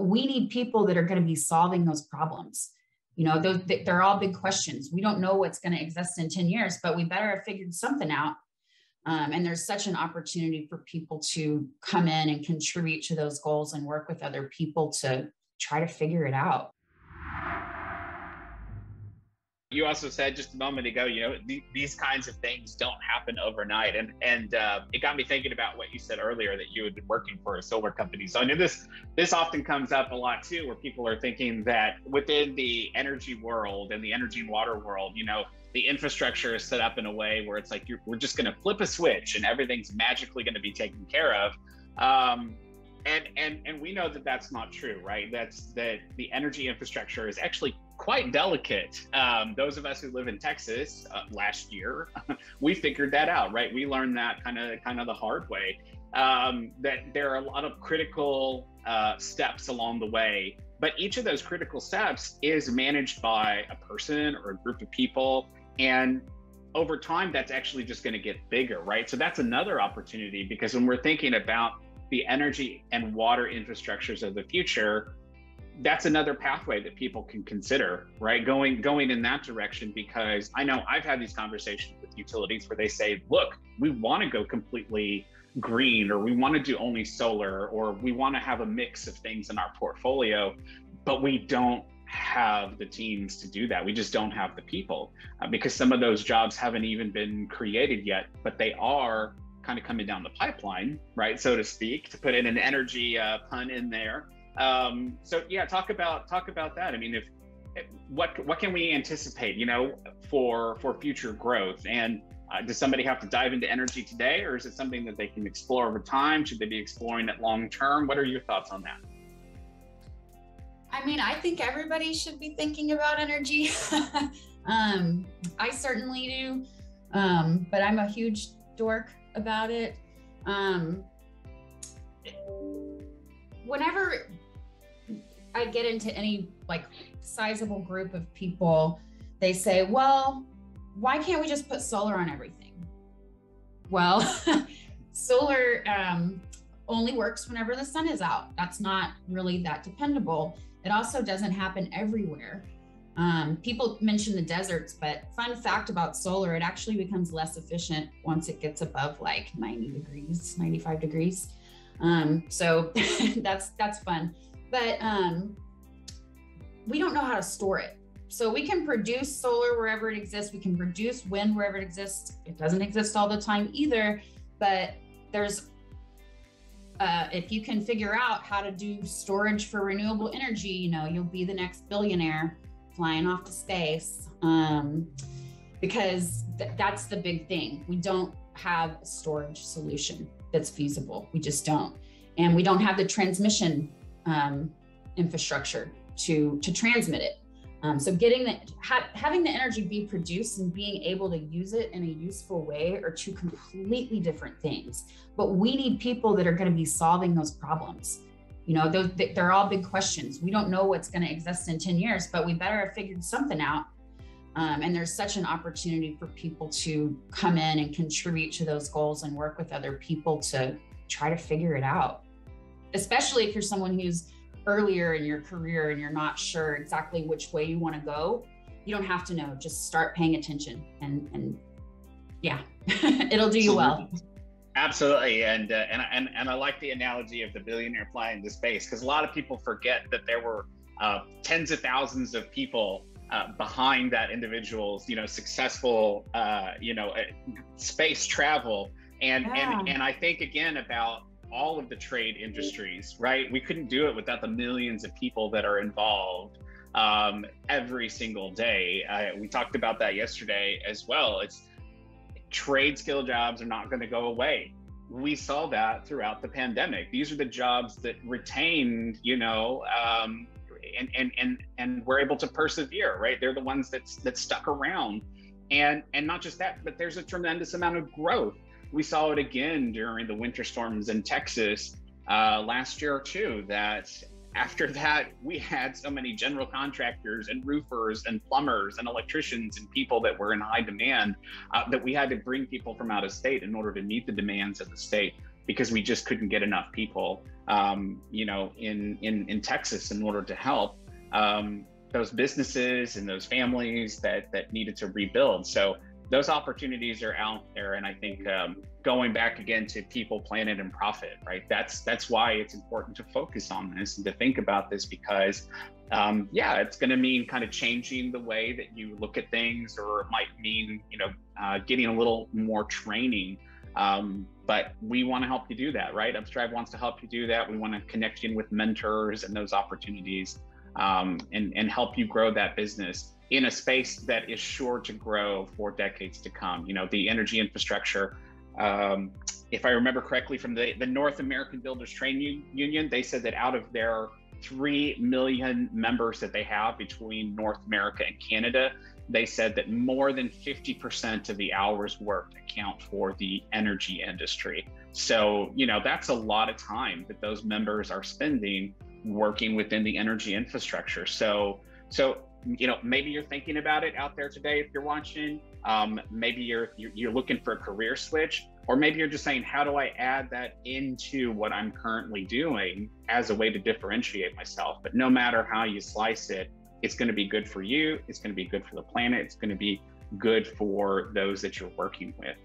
we need people that are going to be solving those problems. They're all big questions. We don't know what's going to exist in 10 years, but we better have figured something out. And there's such an opportunity for people to come in and contribute to those goals and work with other people to try to figure it out. You also said just a moment ago, these kinds of things don't happen overnight. And it got me thinking about what you said earlier, that you had been working for a solar company. So I know this often comes up a lot too, where people are thinking that within the energy world and the energy and water world, the infrastructure is set up in a way where it's like, we're just going to flip a switch and everything's magically going to be taken care of. And we know that that's not true, right? That the energy infrastructure is actually quite delicate. Those of us who live in Texas last year, we figured that out, right? We learned that kind of the hard way, that there are a lot of critical steps along the way, but each of those critical steps is managed by a person or a group of people. And over time, that's actually just going to get bigger, right? So that's another opportunity, because when we're thinking about the energy and water infrastructures of the future, that's another pathway that people can consider, right? Going in that direction, because I know I've had these conversations with utilities where they say, look, we want to go completely green, or we want to do only solar, or we want to have a mix of things in our portfolio, but we don't have the teams to do that. We just don't have the people, because some of those jobs haven't even been created yet, but they are kind of coming down the pipeline, right, so to speak, to put in an energy pun in there. So yeah, talk about that. I mean, what can we anticipate, for future growth? And does somebody have to dive into energy today, or is it something that they can explore over time? Should they be exploring it long term? What are your thoughts on that? I mean, I think everybody should be thinking about energy. I certainly do, but I'm a huge dork about it. Whenever I get into any sizable group of people, they say, well, why can't we just put solar on everything? Well, solar only works whenever the sun is out. That's not really that dependable. It also doesn't happen everywhere. People mention the deserts, but fun fact about solar, it actually becomes less efficient once it gets above 90 degrees, 95 degrees. So that's fun, but we don't know how to store it. So we can produce solar wherever it exists. We can produce wind wherever it exists. It doesn't exist all the time either, but there's if you can figure out how to do storage for renewable energy, you'll be the next billionaire flying off to space, because that's the big thing. We don't have a storage solution that's feasible. We just don't. And we don't have the transmission infrastructure to transmit it. So having the energy be produced and being able to use it in a useful way are two completely different things. But we need people that are going to be solving those problems. They're all big questions. We don't know what's going to exist in 10 years, but we better have figured something out. And there's such an opportunity for people to come in and contribute to those goals and work with other people to try to figure it out. Especially if you're someone who's earlier in your career and you're not sure exactly which way you want to go. You don't have to know, just start paying attention and yeah, it'll do you well. Absolutely. And I like the analogy of the billionaire flying into space, because a lot of people forget that there were tens of thousands of people behind that individual's, successful, space travel. And I think again about all of the trade industries, right? We couldn't do it without the millions of people that are involved every single day. We talked about that yesterday as well. Trade skill jobs are not going to go away. We saw that throughout the pandemic. These are the jobs that retained, and were able to persevere, right? They're the ones that stuck around. And not just that, but there's a tremendous amount of growth. We saw it again during the winter storms in Texas last year too, that after that, we had so many general contractors and roofers and plumbers and electricians and people that were in high demand that we had to bring people from out of state in order to meet the demands of the state, because we just couldn't get enough people in Texas in order to help those businesses and those families that needed to rebuild. So those opportunities are out there, and I think going back again to people, planet, and profit, right? That's why it's important to focus on this and to think about this, because it's going to mean kind of changing the way that you look at things, or it might mean getting a little more training. But we want to help you do that, right? Upstryve wants to help you do that. We want to connect you with mentors and those opportunities, and help you grow that business in a space that is sure to grow for decades to come. The energy infrastructure, if I remember correctly from the North American Builders Trade Union, they said that out of their 3 million members that they have between North America and Canada, they said that more than 50% of the hours worked account for the energy industry. So, that's a lot of time that those members are spending working within the energy infrastructure. So maybe you're thinking about it out there today if you're watching. Maybe you're looking for a career switch, or maybe you're just saying, how do I add that into what I'm currently doing as a way to differentiate myself? But no matter how you slice it, it's going to be good for you. It's going to be good for the planet. It's going to be good for those that you're working with.